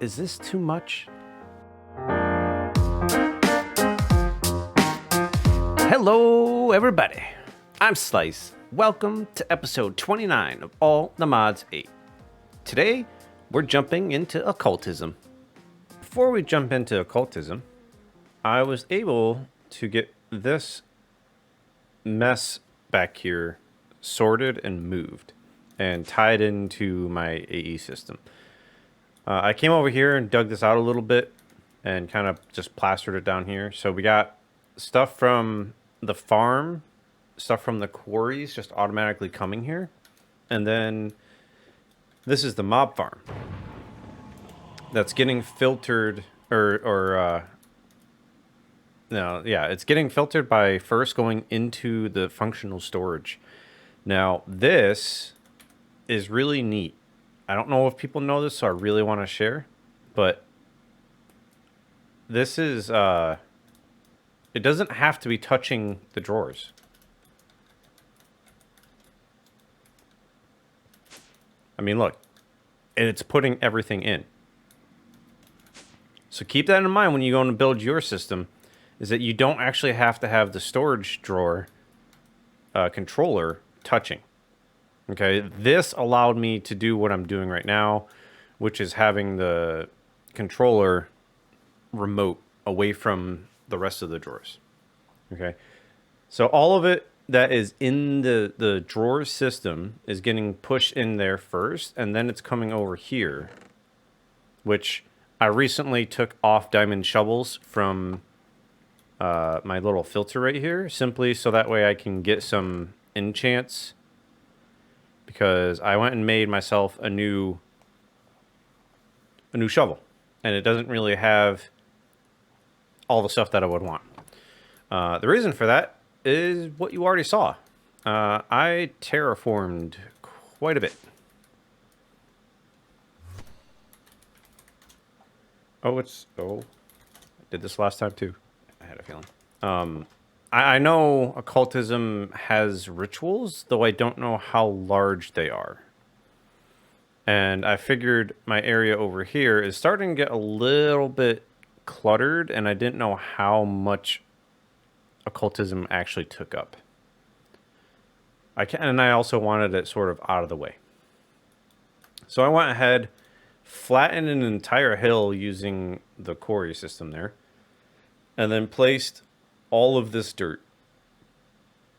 Is this too much? Hello, everybody. I'm Slice. Welcome to episode 29 of All the Mods 8. Today, we're jumping into occultism. Before we jump into occultism, I was able to get this mess back here sorted and moved and tied into my AE system. I came over here and dug this out a little bit and kind of just plastered it down here. So we got stuff from the farm, stuff from the quarries just automatically coming here. And then this is the mob farm that's getting filtered it's getting filtered by first going into the functional storage. Now, this is really neat. I don't know if people know this, so I really want to share, but this is, it doesn't have to be touching the drawers. I mean, look, and it's putting everything in. So keep that in mind when you go and build your system, is that you don't actually have to have the storage drawer controller touching. Okay, this allowed me to do what I'm doing right now, which is having the controller remote away from the rest of the drawers. Okay, so all of it that is in the drawer system is getting pushed in there first, and then it's coming over here, which I recently took off diamond shovels from my little filter right here, simply so that way I can get some enchants, because I went and made myself a new shovel, and it doesn't really have all the stuff that I would want. The reason for that is what you already saw. I terraformed quite a bit. I did this last time too. I had a feeling. I know occultism has rituals, though I don't know how large they are. And I figured my area over here is starting to get a little bit cluttered, and I didn't know how much occultism actually took up. I also wanted it sort of out of the way. So I went ahead, flattened an entire hill using the quarry system there, and then placed all of this dirt.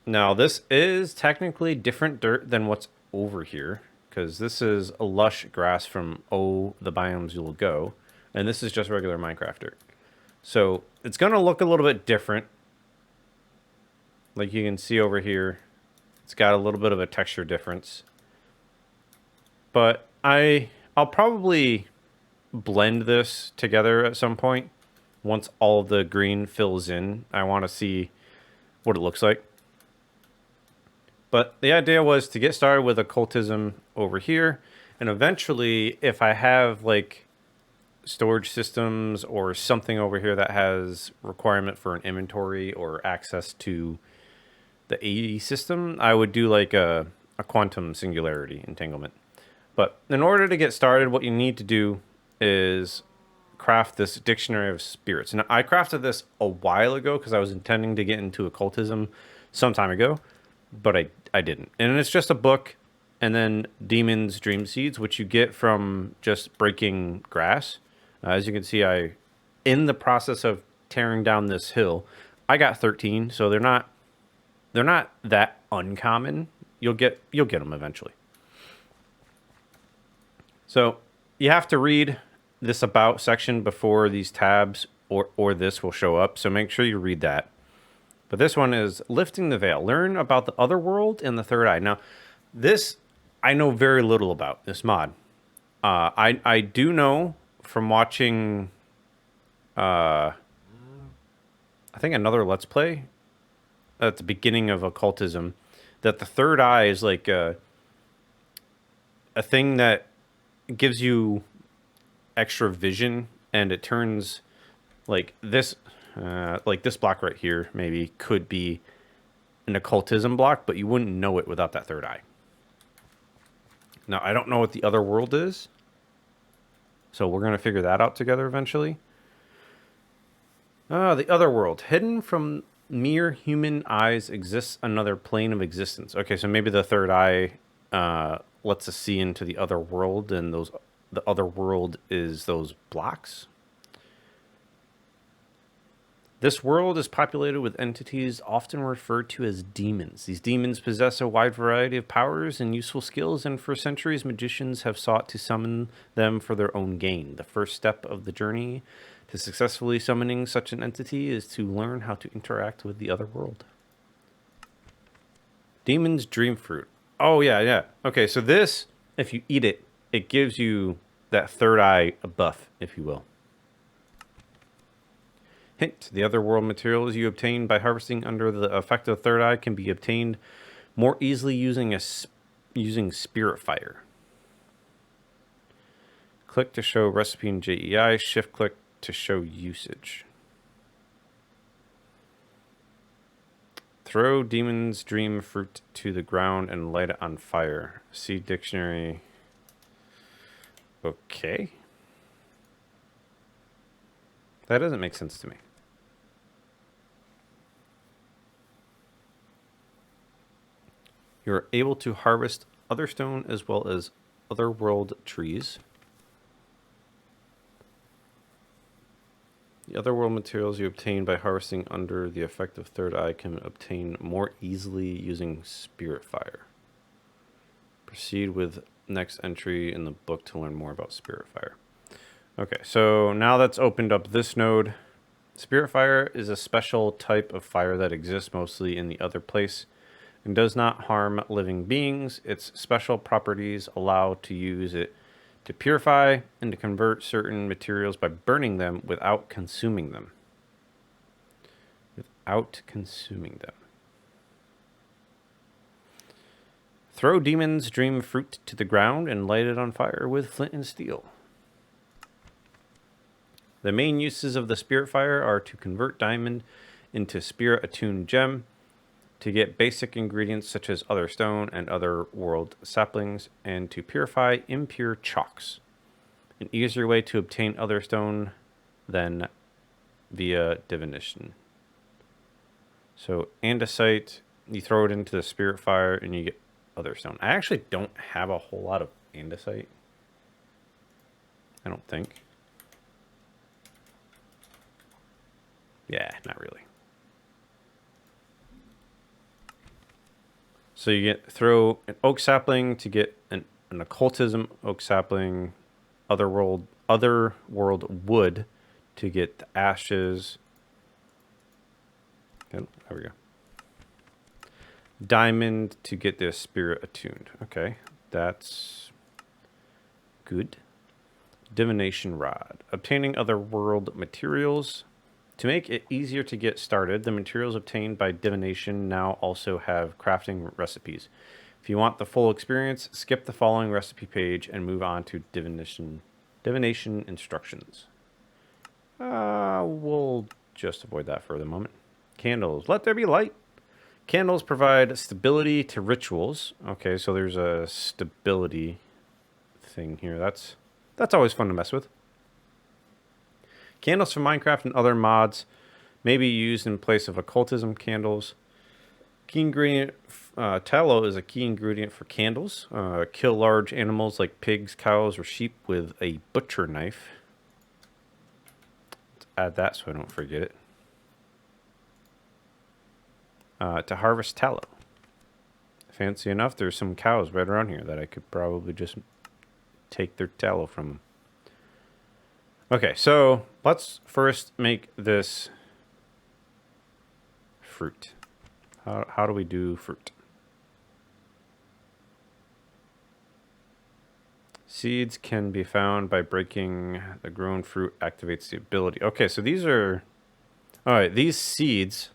Now, this is technically different dirt than what's over here, because this is a lush grass from the biomes you'll go, and this is just regular Minecraft dirt. So it's going to look a little bit different. Like you can see over here, it's got a little bit of a texture difference. But I'll probably blend this together at some point. Once all of the green fills in, I want to see what it looks like. But the idea was to get started with occultism over here, and eventually, if I have like storage systems or something over here that has requirement for an inventory or access to the AE system, I would do like a quantum singularity entanglement. But in order to get started, what you need to do is craft this dictionary of spirits. Now, I crafted this a while ago because I was intending to get into occultism some time ago, but I didn't. And it's just a book, and then demons dream seeds, which you get from just breaking grass. As you can see, in the process of tearing down this hill, I got 13, so they're not that uncommon. You'll get them eventually. So you have to read this about section before these tabs or this will show up, so make sure you read that. But this one is Lifting the Veil. Learn about the Otherworld and the Third Eye. Now, this I know very little about, this mod. I do know from watching I think another Let's Play at the beginning of occultism that the Third Eye is like a thing that gives you extra vision, and it turns like this block right here maybe could be an occultism block, but you wouldn't know it without that third eye. Now, I don't know what the other world is, So we're going to figure that out together eventually. The other world. Hidden from mere human eyes exists another plane of existence. Okay, so maybe the third eye lets us see into the other world, and the other world is those blocks. This world is populated with entities often referred to as demons. These demons possess a wide variety of powers and useful skills, and for centuries, magicians have sought to summon them for their own gain. The first step of the journey to successfully summoning such an entity is to learn how to interact with the other world. Demon's Dream Fruit. Oh, yeah. Okay, so this, if you eat it, it gives you that third eye buff, if you will. Hint, the otherworld materials you obtain by harvesting under the effect of third eye can be obtained more easily using spirit fire. Click to show recipe in JEI, shift click to show usage. Throw Demon's Dream Fruit to the ground and light it on fire. See dictionary. Okay. That doesn't make sense to me. You are able to harvest other stone as well as other world trees. The other world materials you obtain by harvesting under the effect of third eye can obtain more easily using spirit fire. Proceed with next entry in the book to learn more about spirit fire. Okay, so now that's opened up this node. Spirit fire is a special type of fire that exists mostly in the other place and does not harm living beings. Its special properties allow to use it to purify and to convert certain materials by burning them without consuming them. Throw Demon's Dream Fruit to the ground and light it on fire with flint and steel. The main uses of the spirit fire are to convert diamond into spirit attuned gem, to get basic ingredients such as other stone and other world saplings, and to purify impure chalks. An easier way to obtain other stone than via divination. So andesite, you throw it into the spirit fire and you get other stone. I actually don't have a whole lot of andesite. I don't think. Yeah, not really. So you throw an oak sapling to get an occultism oak sapling, otherworld wood to get the ashes. Oh, there we go. Diamond to get the spirit attuned. Okay, that's good. Divination rod. Obtaining otherworld materials. To make it easier to get started, the materials obtained by divination now also have crafting recipes. If you want the full experience, skip the following recipe page and move on to divination instructions. We'll just avoid that for the moment. Candles. Let there be light. Candles provide stability to rituals. Okay, so there's a stability thing here. That's always fun to mess with. Candles from Minecraft and other mods may be used in place of occultism candles. Key ingredient, tallow is a key ingredient for candles. Kill large animals like pigs, cows, or sheep with a butcher knife. Let's add that so I don't forget it. To harvest tallow. Fancy enough, there's some cows right around here that I could probably just take their tallow from them. Okay, so let's first make this fruit. How do we do fruit? Seeds can be found by breaking the grown fruit activates the ability. Okay, so these are... Alright, these seeds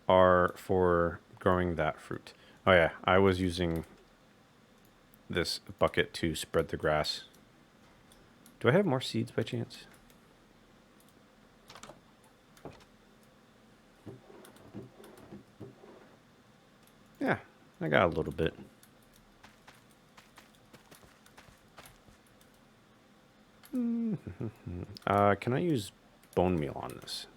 are for growing that fruit. Oh yeah, I was using this bucket to spread the grass. Do I have more seeds by chance? Yeah, I got a little bit. Can I use bone meal on this?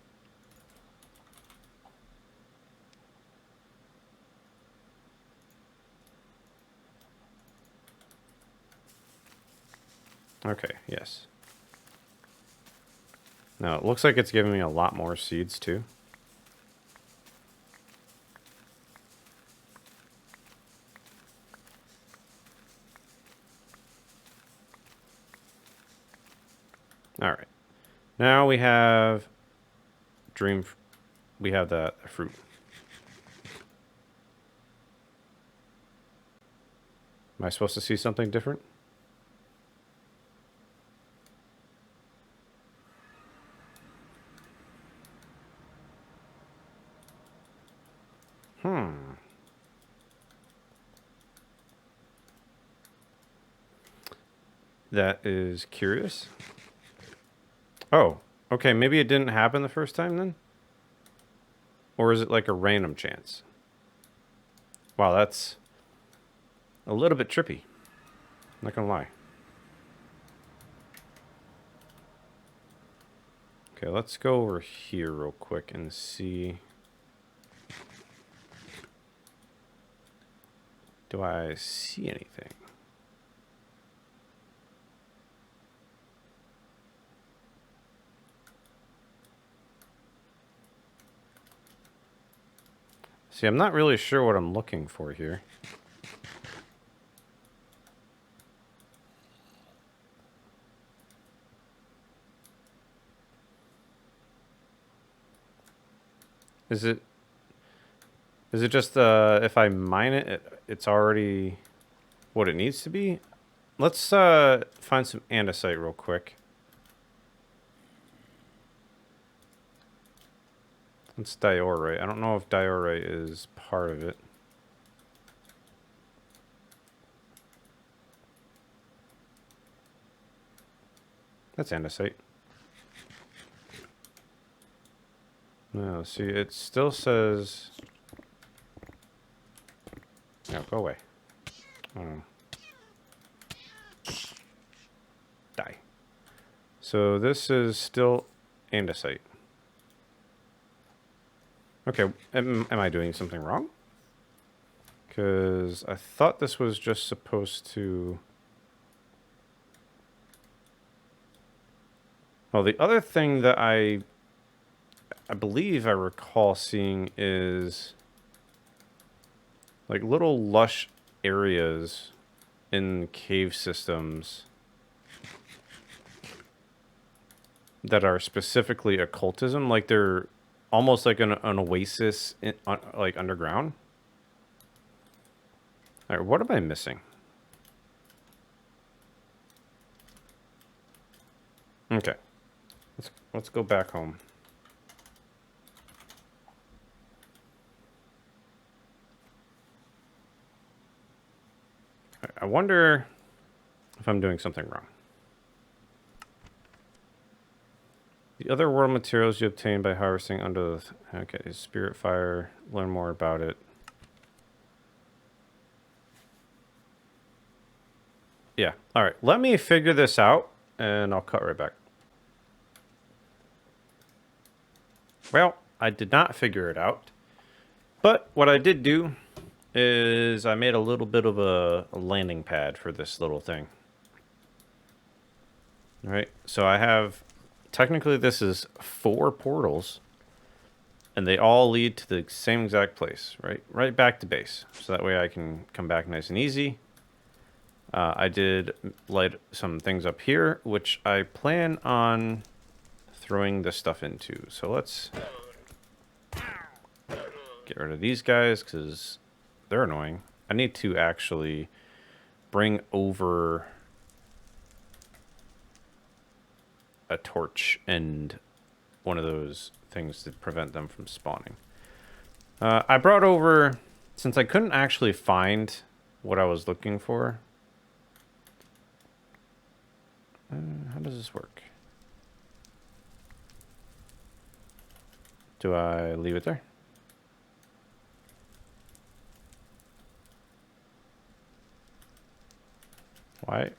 Okay, yes. Now, it looks like it's giving me a lot more seeds, too. Alright. Now we have we have the fruit. Am I supposed to see something different? That is curious. Oh, okay, maybe it didn't happen the first time then? Or is it like a random chance? Wow, that's a little bit trippy. Not gonna lie. Okay, let's go over here real quick and see. Do I see anything? See, I'm not really sure what I'm looking for here. Is it just if I mine it, it's already what it needs to be? Let's find some andesite real quick. It's diorite. I don't know if diorite is part of it. That's andesite. No, see, it still says... No, go away. Oh. Die. So this is still andesite. Okay, am I doing something wrong? Because I thought this was just supposed to... Well, the other thing that I believe I recall seeing is like little lush areas in cave systems that are specifically occultism, like they're almost like an oasis in, like underground. All right, what am I missing? Okay, let's go back home. I wonder if I'm doing something wrong. The other world materials you obtain by harvesting under the... Okay, spirit fire. Learn more about it. Yeah. All right. Let me figure this out, and I'll cut right back. Well, I did not figure it out. But what I did do is I made a little bit of a landing pad for this little thing. All right. So I have... Technically, this is 4 portals, and they all lead to the same exact place, right? Right back to base. So that way I can come back nice and easy. I did light some things up here, which I plan on throwing this stuff into. So let's get rid of these guys because they're annoying. I need to actually bring over a torch and one of those things to prevent them from spawning. I brought over, since I couldn't actually find what I was looking for. How does this work? Do I leave it there? Why?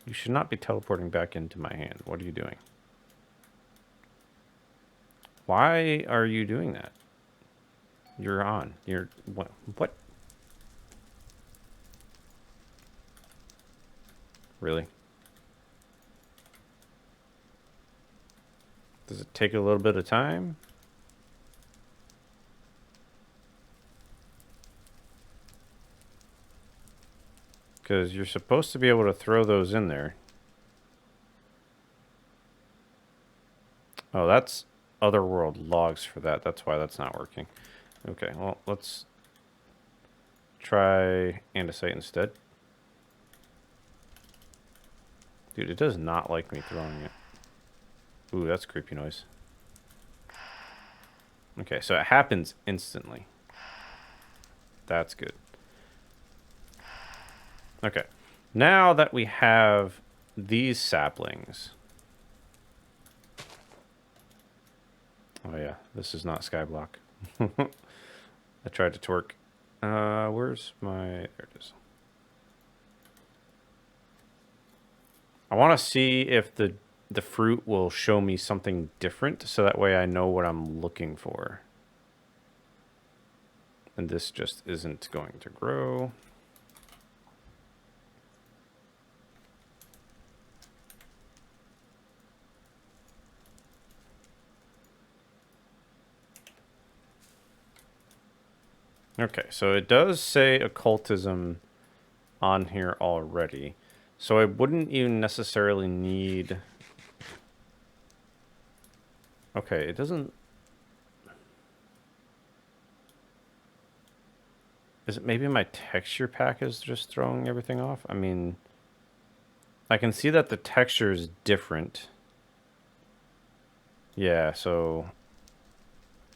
You should not be teleporting back into my hand. What are you doing? Why are you doing that? You're on. You're... What? What? Really? Does it take a little bit of time? Because you're supposed to be able to throw those in there. Oh, that's Otherworld logs for that. That's why that's not working. Okay, well, let's try andesite instead. Dude, it does not like me throwing it. Ooh, that's a creepy noise. Okay, so it happens instantly. That's good. Okay, now that we have these saplings... Oh yeah, this is not skyblock. I tried to twerk. Where's my... There it is. I want to see if the fruit will show me something different, so that way I know what I'm looking for. And this just isn't going to grow. Okay, so it does say occultism on here already. So I wouldn't even necessarily need... Okay, it doesn't... Is it maybe my texture pack is just throwing everything off? I mean, I can see that the texture is different. Yeah, so...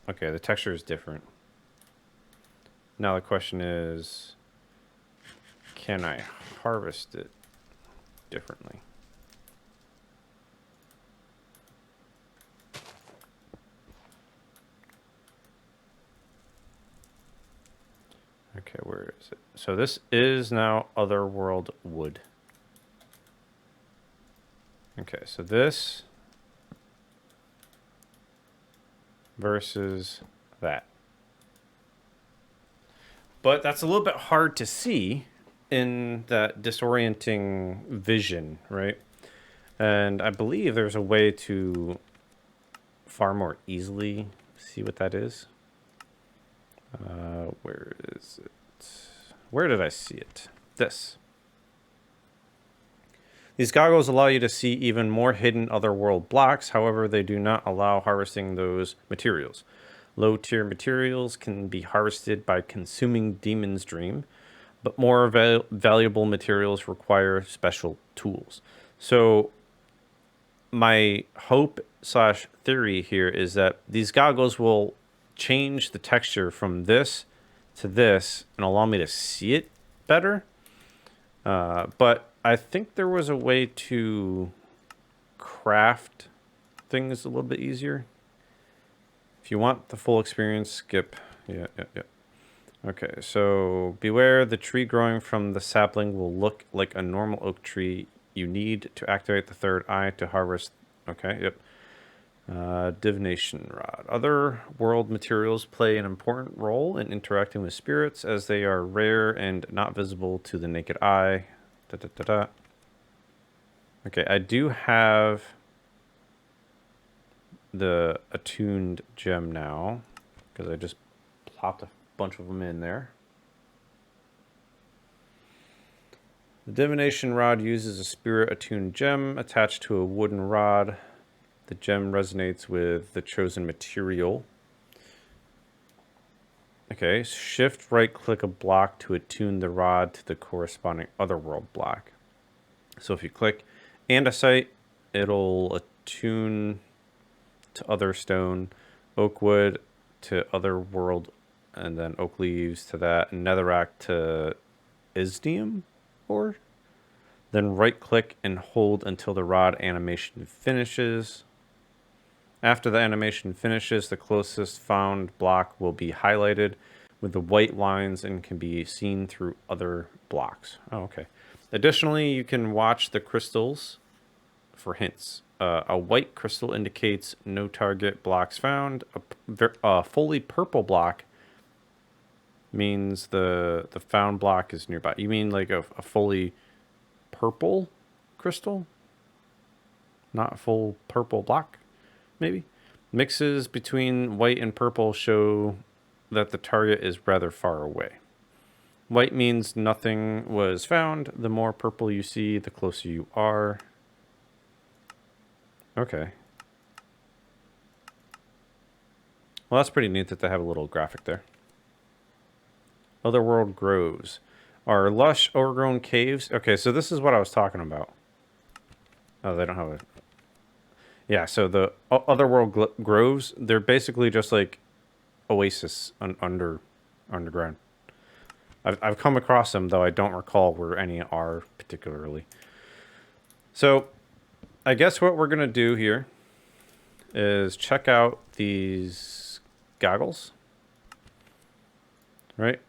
Okay, the texture is different. Now the question is, can I harvest it differently? Okay, where is it? So this is now Otherworld wood. Okay, so this versus that. But that's a little bit hard to see in that disorienting vision, right? And I believe there's a way to far more easily see what that is. Where is it? Where did I see it? This. These goggles allow you to see even more hidden Otherworld blocks. However, they do not allow harvesting those materials. Low-tier materials can be harvested by consuming Demon's Dream, but more valuable materials require special tools. So my hope / theory here is that these goggles will change the texture from this to this and allow me to see it better. But I think there was a way to craft things a little bit easier. If you want the full experience, skip. Yeah. Okay, so beware, the tree growing from the sapling will look like a normal oak tree. You need to activate the third eye to harvest. Okay, yep. Divination rod. Other world materials play an important role in interacting with spirits, as they are rare and not visible to the naked eye. Okay, I do have the attuned gem now, because I just plopped a bunch of them in there. The divination rod uses a spirit attuned gem attached to a wooden rod. The gem resonates with the chosen material. Okay, shift right click a block to attune the rod to the corresponding Otherworld block. So if you click andesite, it'll attune to other stone, oak wood to Otherworld, and then oak leaves to that, and netherrack to isnium ore. Then right click and hold until the rod animation finishes. After the animation finishes, the closest found block will be highlighted. with the white lines and can be seen through other blocks. Oh, okay. Additionally, you can watch the crystals for hints. A white crystal indicates no target blocks found. A fully purple block means the found block is nearby. You mean like a fully purple crystal? Not a full purple block, maybe? Mixes between white and purple show that the target is rather far away. White means nothing was found. The more purple you see, the closer you are. Okay. Well, that's pretty neat that they have a little graphic there. Otherworld groves are lush, overgrown caves. Okay, so this is what I was talking about. Oh, they don't have a... Yeah, so the Otherworld groves, they're basically just like oasis underground. I've come across them, though I don't recall where any are particularly. So I guess what we're going to do here is check out these goggles. Right?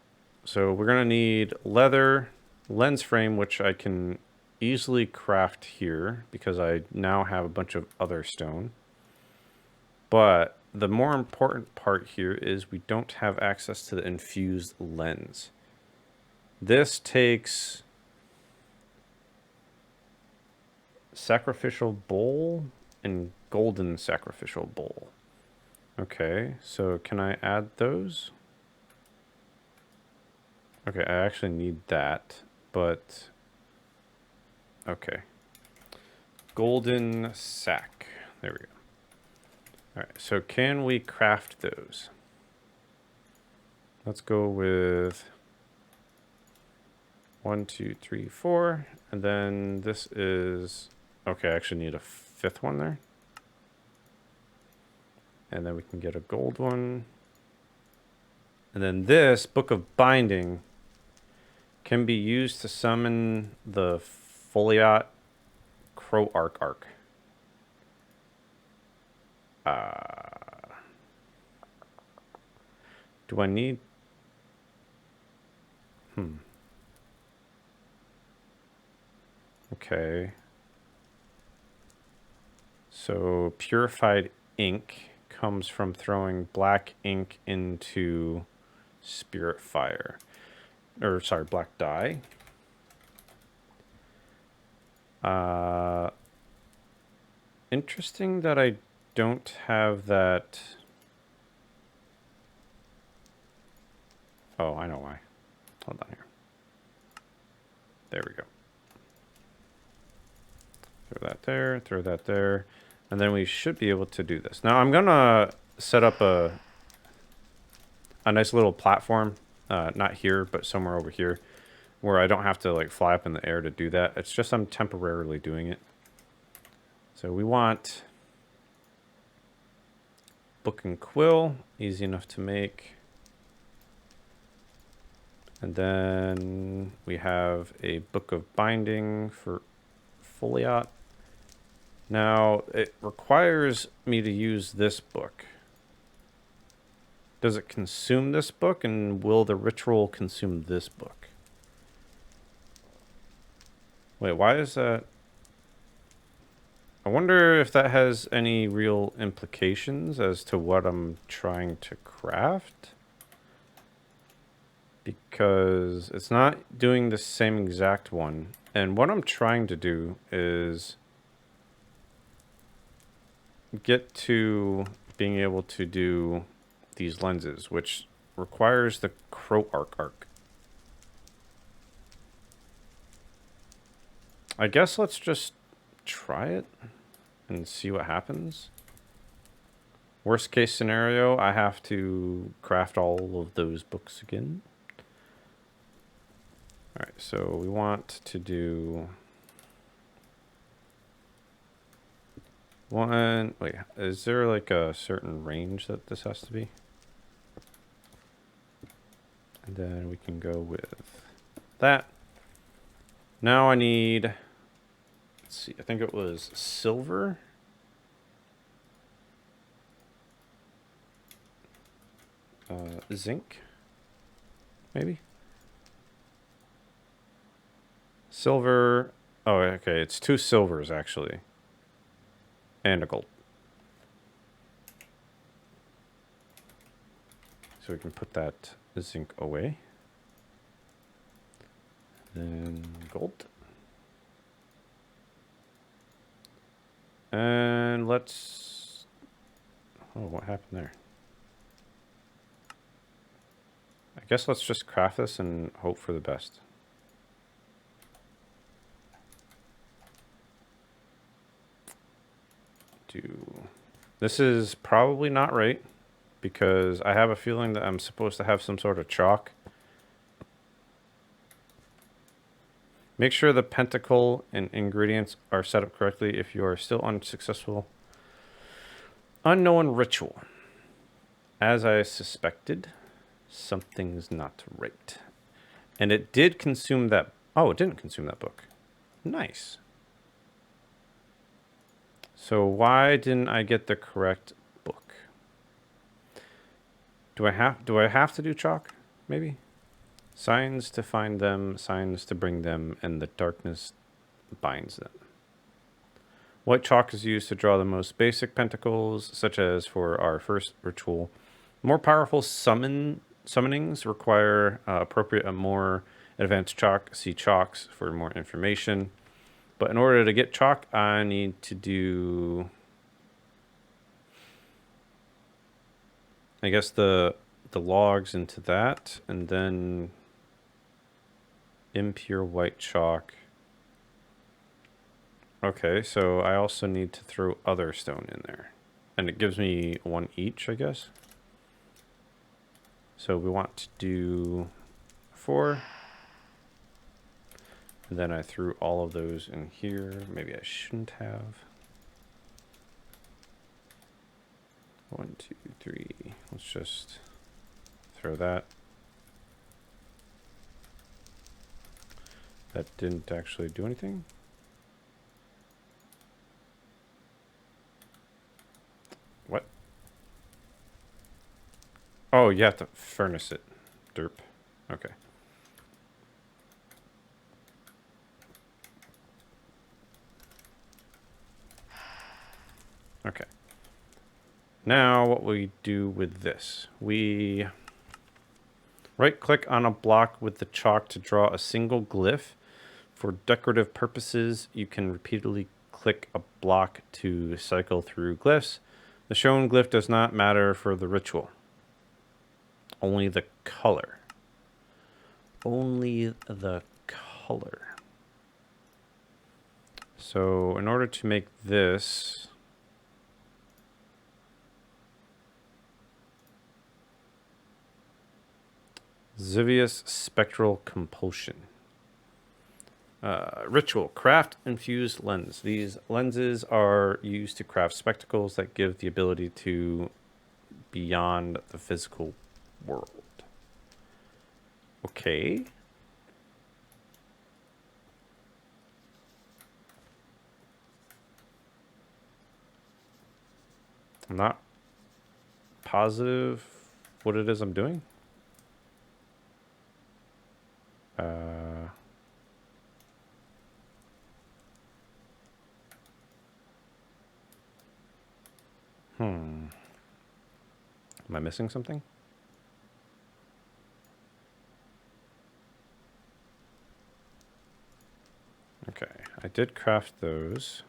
So we're going to need leather, lens frame, which I can easily craft here because I now have a bunch of other stone. But the more important part here is we don't have access to the infused lens. This takes sacrificial bowl and golden sacrificial bowl. Okay, so can I add those? Okay, I actually need that, but okay. Golden sack. There we go. All right, so can we craft those? Let's go with 1, 2, 3, 4, and then this is okay. I actually need a 5th one there, and then we can get a gold one, and then this Book of Binding can be used to summon the Foliot Crow Arc. Do I need... Okay. So purified ink comes from throwing black ink into spirit fire. Or, sorry, black dye. Interesting that I don't have that. Oh, I know why. Hold on here. There we go. Throw that there, throw that there. And then we should be able to do this. Now I'm gonna set up a nice little platform. Not here, but somewhere over here, where I don't have to like fly up in the air to do that. It's just I'm temporarily doing it. So we want book and quill, easy enough to make. And then we have a book of binding for Foliot. Now it requires me to use this book. Does it consume this book, and will the ritual consume this book? Wait, why is that? I wonder if that has any real implications as to what I'm trying to craft. Because it's not doing the same exact one. And what I'm trying to do is get to being able to do these lenses, which requires the Crow Arc. I guess let's just try it and see what happens. Worst case scenario, I have to craft all of those books again. All right, so we want to do one. Wait, is there like a certain range that this has to be? And then we can go with that. Now I need, let's see, I think it was silver. Zinc. maybe? Silver. Oh, okay. It's 2 silvers, actually. And a gold. So we can put that zinc away. Then gold. And let's... Oh, what happened there? I guess let's just craft this and hope for the best. This is probably not right, because I have a feeling that I'm supposed to have some sort of chalk. Make sure the pentacle and ingredients are set up correctly if you are still unsuccessful. Unknown ritual. As I suspected, something's not right. And it did consume that... Oh, it didn't consume that book. Nice. So why didn't I get the correct book? Do I have to do chalk? Maybe? Signs to find them, signs to bring them, and the darkness binds them. White chalk is used to draw the most basic pentacles, such as for our first ritual. More powerful summonings require appropriate and more advanced chalk. See chalks for more information. But in order to get chalk, I need to do, I guess, the logs into that, and then impure white chalk. Okay, so I also need to throw other stone in there. And it gives me 1 each, I guess. So we want to do 4. And then I threw all of those in here. Maybe I shouldn't have. 1, 2, 3. Let's just throw that. That didn't actually do anything. What? Oh, you have to furnace it. Derp. Okay. Okay. Now what we do with this, we right click on a block with the chalk to draw a single glyph. For decorative purposes, you can repeatedly click a block to cycle through glyphs. The shown glyph does not matter for the ritual. Only the color. Only the color. So in order to make this, Zivius Spectral Compulsion. Ritual. Craft infused lens. These lenses are used to craft spectacles that give the ability to beyond the physical world. Okay. I'm not positive what it is I'm doing. Am I missing something? Okay, I did craft those.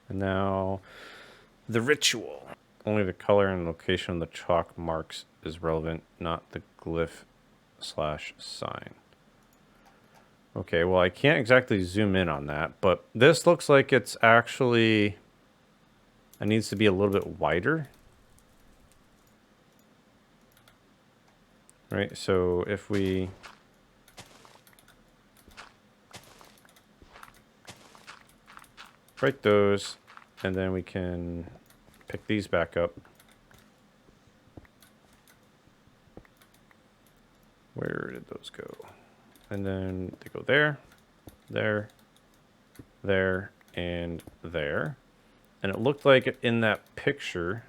And now the ritual. Only the color and location of the chalk marks is relevant, not the glyph/sign. Okay, well, I can't exactly zoom in on that, but this looks like it's actually... It needs to be a little bit wider. Right, so if we... write those, and then we can pick these back up. Where did those go? And then they go there, there, there, and there. And it looked like in that picture,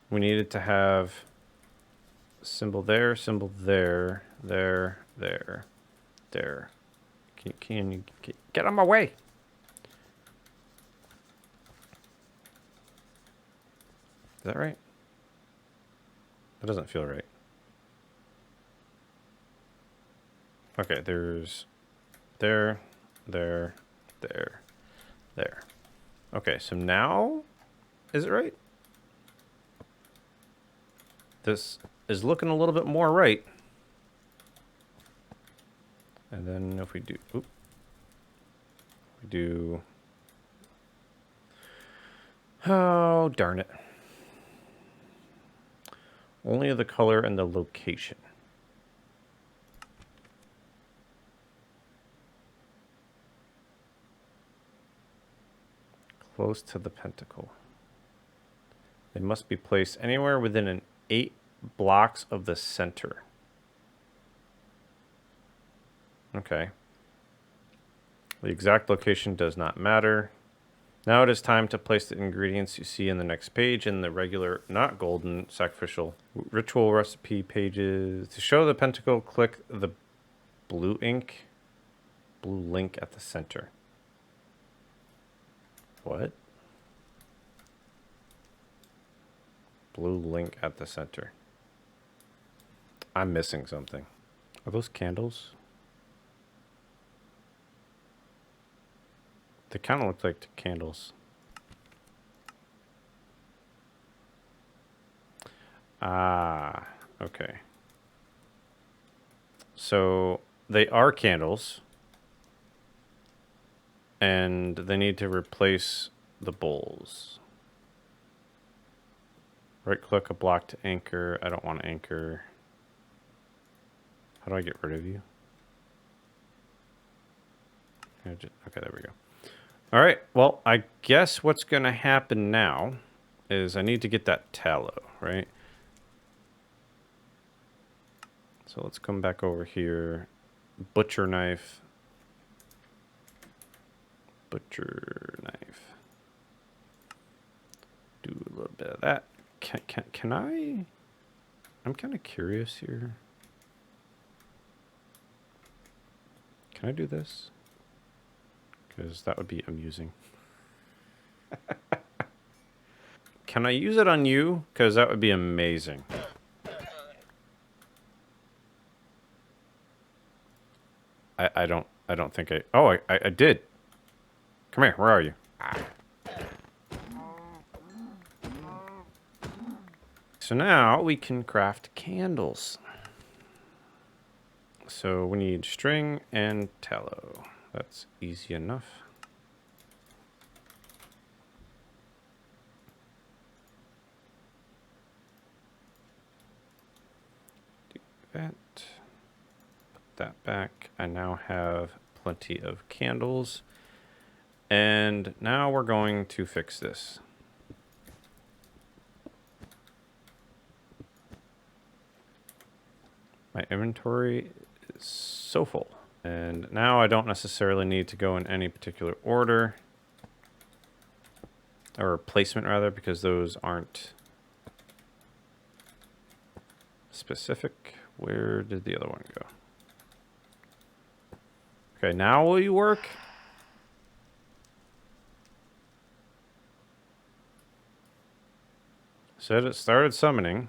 we needed to have Symbol there, symbol there, there, there, there. Can you get on my way? Is that right? That doesn't feel right. Okay, there's there, there, there, there. Okay, so now, is it right? This is looking a little bit more right. And then if we do, we do, oh, darn it. Only the color and the location. Close to the pentacle. They must be placed anywhere within 8 blocks of the center. Okay. The exact location does not matter. Now it is time to place the ingredients you see in the next page in the regular, not golden, sacrificial ritual recipe pages. To show the pentacle, click the blue link at the center. What? Blue link at the center. I'm missing something. Are those candles? They kind of look like candles. Ah, okay. So they are candles. And they need to replace the bowls. Right click a block to anchor. I don't want to anchor. How do I get rid of you? Okay, there we go. All right, well, I guess what's going to happen now is I need to get that tallow, right? So let's come back over here. Butcher knife. Butcher knife. Do a little bit of that. Can I? I'm kind of curious here. Can I do this? Because that would be amusing. Can I use it on you? Because that would be amazing. I don't think I... Oh, I did. Come here. Where are you? So now we can craft candles. So we need string and tallow. That's easy enough. Do that. Put that back. I now have plenty of candles. And now we're going to fix this. My inventory is so full. And now I don't necessarily need to go in any particular order. Or placement, rather, because those aren't specific. Where did the other one go? Okay, now will you work? Said it started summoning.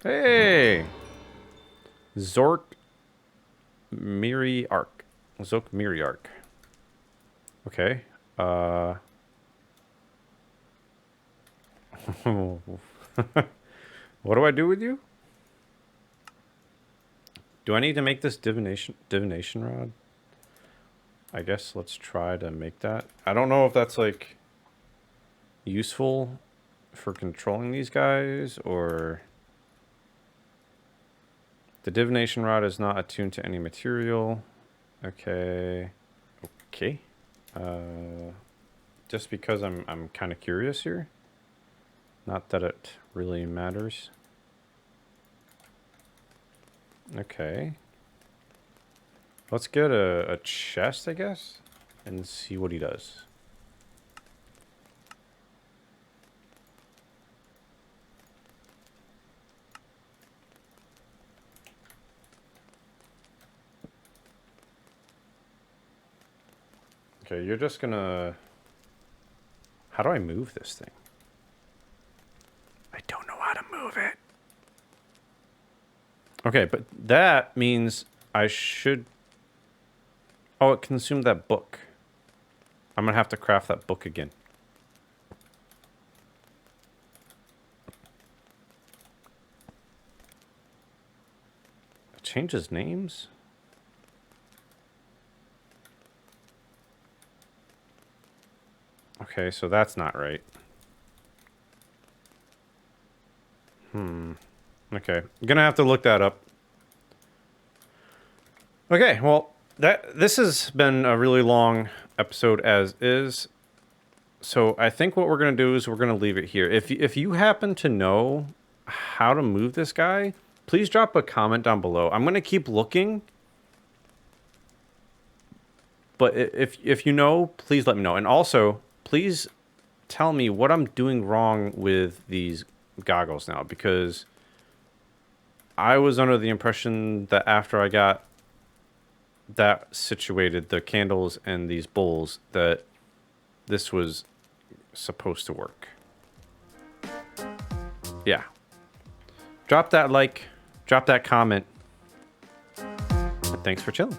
Hey! Zoartex. Okay. What do I do with you? Do I need to make this divination rod? I guess let's try to make that. I don't know if that's like useful for controlling these guys or... The divination rod is not attuned to any material. Okay. Okay. Just because I'm kind of curious here. Not that it really matters. Okay. Let's get a chest, I guess, and see what he does. Okay, you're just gonna... How do I move this thing? I don't know how to move it. Okay, but that means I should... Oh, it consumed that book. I'm gonna have to craft that book again. It changes names? Okay, so that's not right. Okay, I'm gonna have to look that up. Okay, well, this has been a really long episode as is. So I think what we're gonna do is we're gonna leave it here. If you happen to know how to move this guy, please drop a comment down below. I'm gonna keep looking. But if you know, please let me know. And also, please tell me what I'm doing wrong with these goggles now, because I was under the impression that after I got that situated, the candles and these bowls, that this was supposed to work. Yeah. Drop that like, drop that comment, and thanks for chilling.